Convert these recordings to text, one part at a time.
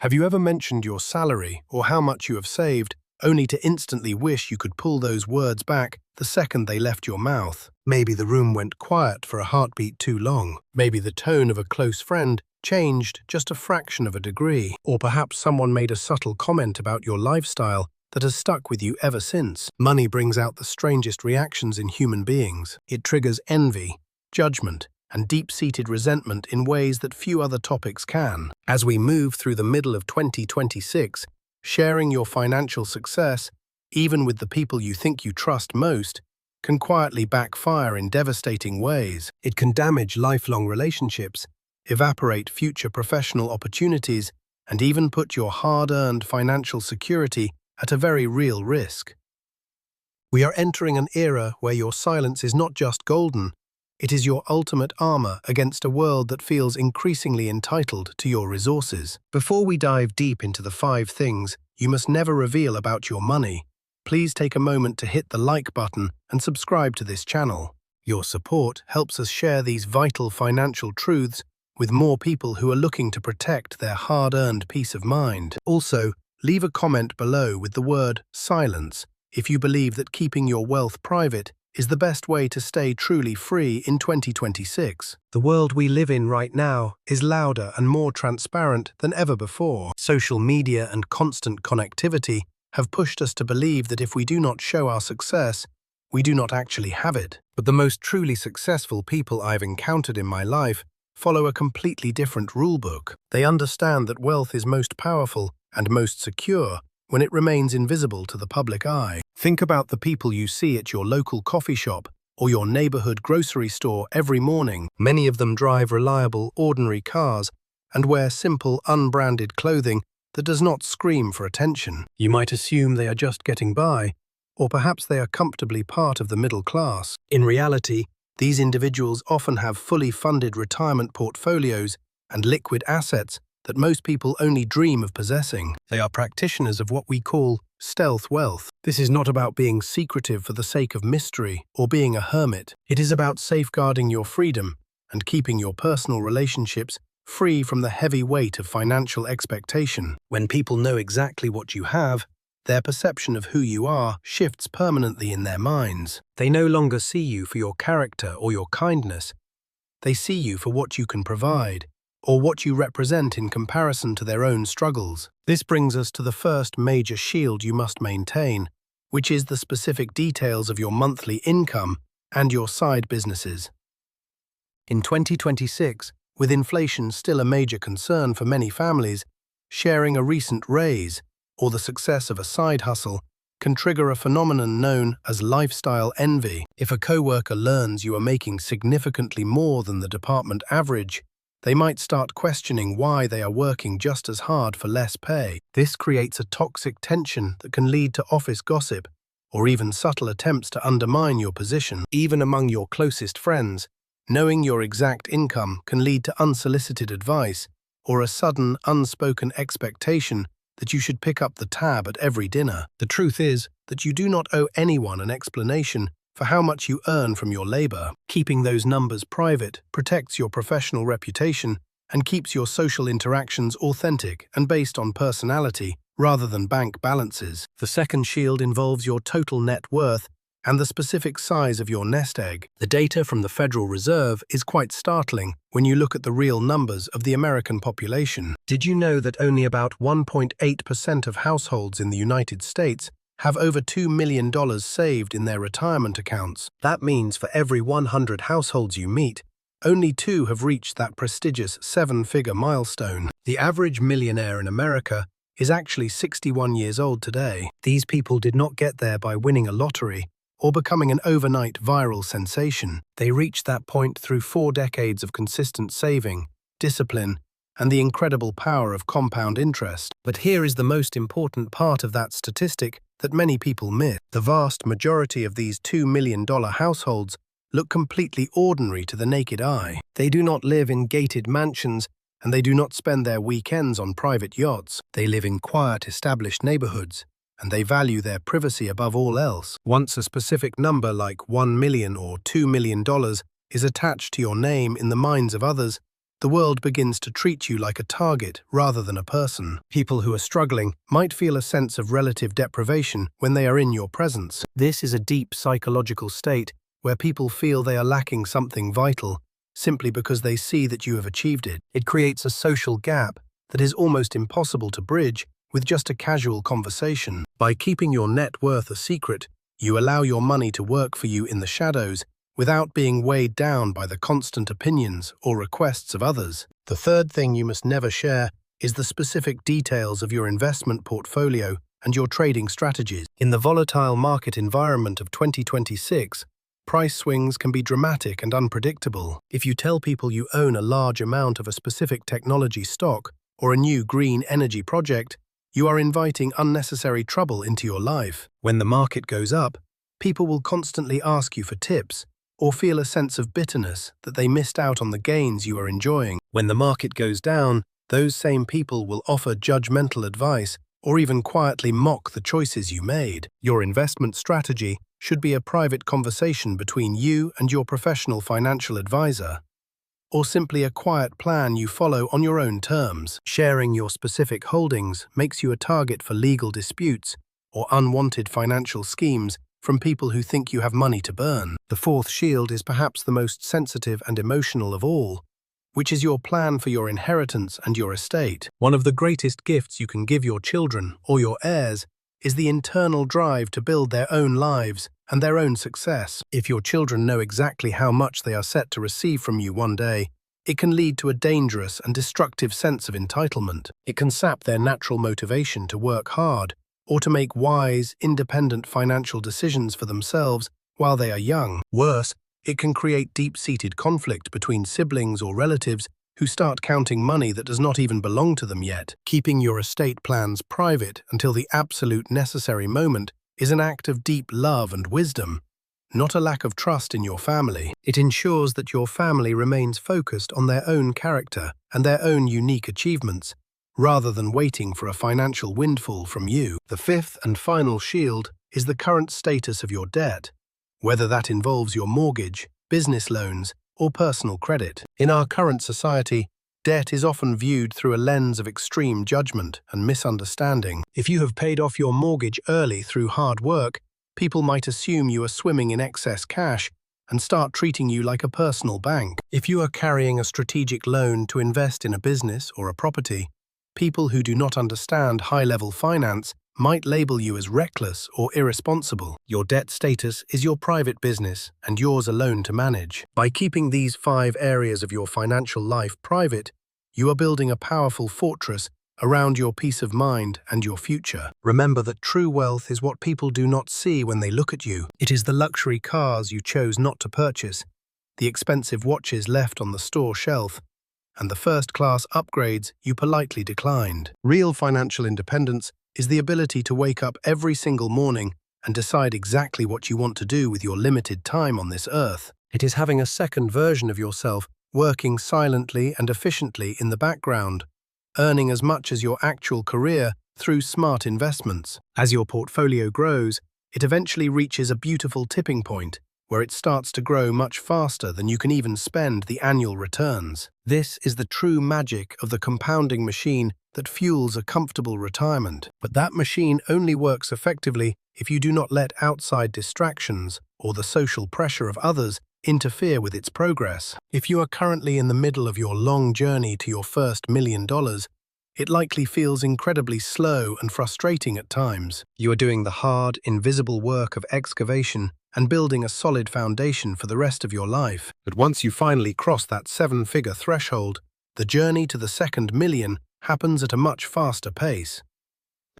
Have you ever mentioned your salary or how much you have saved, only to instantly wish you could pull those words back the second they left your mouth? Maybe the room went quiet for a heartbeat too long. Maybe the tone of a close friend changed just a fraction of a degree. Or perhaps someone made a subtle comment about your lifestyle that has stuck with you ever since. Money brings out the strangest reactions in human beings. It triggers envy, judgment, and deep-seated resentment in ways that few other topics can. As we move through the middle of 2026, sharing your financial success, even with the people you think you trust most, can quietly backfire in devastating ways. It can damage lifelong relationships, evaporate future professional opportunities, and even put your hard-earned financial security at a very real risk. We are entering an era where your silence is not just golden, it is your ultimate armor against a world that feels increasingly entitled to your resources. Before we dive deep into the 5 things you must never reveal about your money, please take a moment to hit the like button and subscribe to this channel. Your support helps us share these vital financial truths with more people who are looking to protect their hard-earned peace of mind. Also, leave a comment below with the word silence if you believe that keeping your wealth private is the best way to stay truly free in 2026. The world we live in right now is louder and more transparent than ever before. Social media and constant connectivity have pushed us to believe that if we do not show our success, we do not actually have it. But the most truly successful people I've encountered in my life follow a completely different rulebook. They understand that wealth is most powerful and most secure when it remains invisible to the public eye. Think about the people you see at your local coffee shop or your neighborhood grocery store every morning. Many of them drive reliable, ordinary cars and wear simple, unbranded clothing that does not scream for attention. You might assume they are just getting by, or perhaps they are comfortably part of the middle class. In reality, these individuals often have fully funded retirement portfolios and liquid assets that most people only dream of possessing. They are practitioners of what we call stealth wealth. This is not about being secretive for the sake of mystery or being a hermit. It is about safeguarding your freedom and keeping your personal relationships free from the heavy weight of financial expectation. When people know exactly what you have, their perception of who you are shifts permanently in their minds. They no longer see you for your character or your kindness. They see you for what you can provide, or what you represent in comparison to their own struggles. This brings us to the first major shield you must maintain, which is the specific details of your monthly income and your side businesses. In 2026, with inflation still a major concern for many families, sharing a recent raise or the success of a side hustle can trigger a phenomenon known as lifestyle envy. If a coworker learns you are making significantly more than the department average, they might start questioning why they are working just as hard for less pay. This creates a toxic tension that can lead to office gossip or even subtle attempts to undermine your position. Even among your closest friends, knowing your exact income can lead to unsolicited advice or a sudden, unspoken expectation that you should pick up the tab at every dinner. The truth is that you do not owe anyone an explanation for how much you earn from your labor. Keeping those numbers private protects your professional reputation and keeps your social interactions authentic and based on personality rather than bank balances. The second shield involves your total net worth and the specific size of your nest egg. The data from the Federal Reserve is quite startling when you look at the real numbers of the American population. Did you know that only about 1.8% of households in the United States have over $2 million saved in their retirement accounts? That means for every 100 households you meet, only 2 have reached that prestigious 7-figure milestone. The average millionaire in America is actually 61 years old today. These people did not get there by winning a lottery or becoming an overnight viral sensation. They reached that point through 4 decades of consistent saving, discipline, and the incredible power of compound interest. But here is the most important part of that statistic that many people miss. The vast majority of these $2 million households look completely ordinary to the naked eye. They do not live in gated mansions, and they do not spend their weekends on private yachts. They live in quiet, established neighborhoods, and they value their privacy above all else. Once a specific number like $1 million or $2 million is attached to your name in the minds of others, the world begins to treat you like a target rather than a person. People who are struggling might feel a sense of relative deprivation when they are in your presence. This is a deep psychological state where people feel they are lacking something vital simply because they see that you have achieved it. It creates a social gap that is almost impossible to bridge with just a casual conversation. By keeping your net worth a secret, you allow your money to work for you in the shadows without being weighed down by the constant opinions or requests of others. The third thing you must never share is the specific details of your investment portfolio and your trading strategies. In the volatile market environment of 2026, price swings can be dramatic and unpredictable. If you tell people you own a large amount of a specific technology stock or a new green energy project, you are inviting unnecessary trouble into your life. When the market goes up, people will constantly ask you for tips or feel a sense of bitterness that they missed out on the gains you are enjoying. When the market goes down, those same people will offer judgmental advice or even quietly mock the choices you made. Your investment strategy should be a private conversation between you and your professional financial advisor, or simply a quiet plan you follow on your own terms. Sharing your specific holdings makes you a target for legal disputes or unwanted financial schemes from people who think you have money to burn. The fourth shield is perhaps the most sensitive and emotional of all, which is your plan for your inheritance and your estate. One of the greatest gifts you can give your children or your heirs is the internal drive to build their own lives and their own success. If your children know exactly how much they are set to receive from you one day, it can lead to a dangerous and destructive sense of entitlement. It can sap their natural motivation to work hard or to make wise, independent financial decisions for themselves while they are young. Worse, it can create deep-seated conflict between siblings or relatives who start counting money that does not even belong to them yet. Keeping your estate plans private until the absolute necessary moment is an act of deep love and wisdom, not a lack of trust in your family. It ensures that your family remains focused on their own character and their own unique achievements, rather than waiting for a financial windfall from you. The fifth and final shield is the current status of your debt, whether that involves your mortgage, business loans, or personal credit. In our current society, debt is often viewed through a lens of extreme judgment and misunderstanding. If you have paid off your mortgage early through hard work, people might assume you are swimming in excess cash and start treating you like a personal bank. If you are carrying a strategic loan to invest in a business or a property, people who do not understand high-level finance might label you as reckless or irresponsible. Your debt status is your private business and yours alone to manage. By keeping these 5 areas of your financial life private, you are building a powerful fortress around your peace of mind and your future. Remember that true wealth is what people do not see when they look at you. It is the luxury cars you chose not to purchase, the expensive watches left on the store shelf, and the first-class upgrades you politely declined. Real financial independence is the ability to wake up every single morning and decide exactly what you want to do with your limited time on this earth. It is having a second version of yourself working silently and efficiently in the background, earning as much as your actual career through smart investments. As your portfolio grows, it eventually reaches a beautiful tipping point where it starts to grow much faster than you can even spend the annual returns. This is the true magic of the compounding machine that fuels a comfortable retirement. But that machine only works effectively if you do not let outside distractions or the social pressure of others interfere with its progress. If you are currently in the middle of your long journey to your first $1 million, it likely feels incredibly slow and frustrating at times. You are doing the hard, invisible work of excavation and building a solid foundation for the rest of your life. But once you finally cross that 7-figure threshold, the journey to the second million happens at a much faster pace.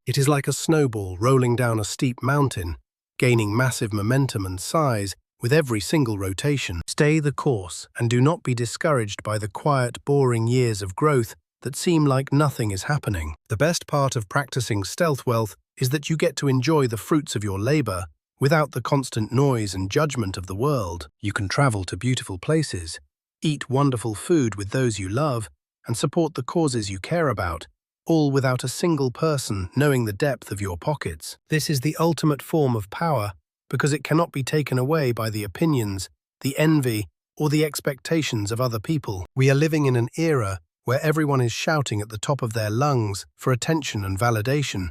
It is like a snowball rolling down a steep mountain, gaining massive momentum and size with every single rotation. Stay the course and do not be discouraged by the quiet, boring years of growth that seem like nothing is happening. The best part of practicing stealth wealth is that you get to enjoy the fruits of your labor without the constant noise and judgment of the world. You can travel to beautiful places, eat wonderful food with those you love, and support the causes you care about, all without a single person knowing the depth of your pockets. This is the ultimate form of power because it cannot be taken away by the opinions, the envy, or the expectations of other people. We are living in an era where everyone is shouting at the top of their lungs for attention and validation,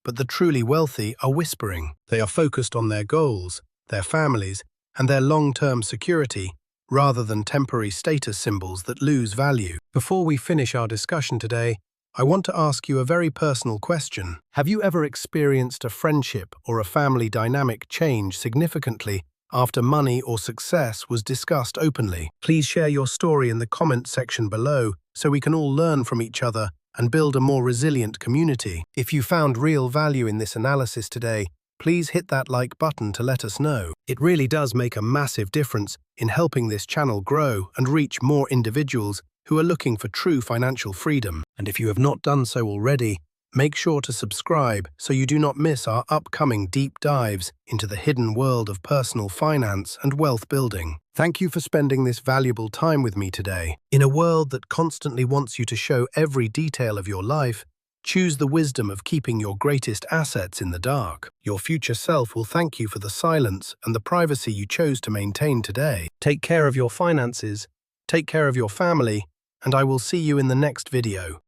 but the truly wealthy are whispering. They are focused on their goals, their families, and their long-term security, rather than temporary status symbols that lose value. Before we finish our discussion today, I want to ask you a very personal question. Have you ever experienced a friendship or a family dynamic change significantly after money or success was discussed openly? Please share your story in the comment section below so we can all learn from each other and build a more resilient community. If you found real value in this analysis today, please hit that like button to let us know. It really does make a massive difference in helping this channel grow and reach more individuals who are looking for true financial freedom. And if you have not done so already, make sure to subscribe so you do not miss our upcoming deep dives into the hidden world of personal finance and wealth building. Thank you for spending this valuable time with me today. In a world that constantly wants you to show every detail of your life, choose the wisdom of keeping your greatest assets in the dark. Your future self will thank you for the silence and the privacy you chose to maintain today. Take care of your finances, take care of your family, and I will see you in the next video.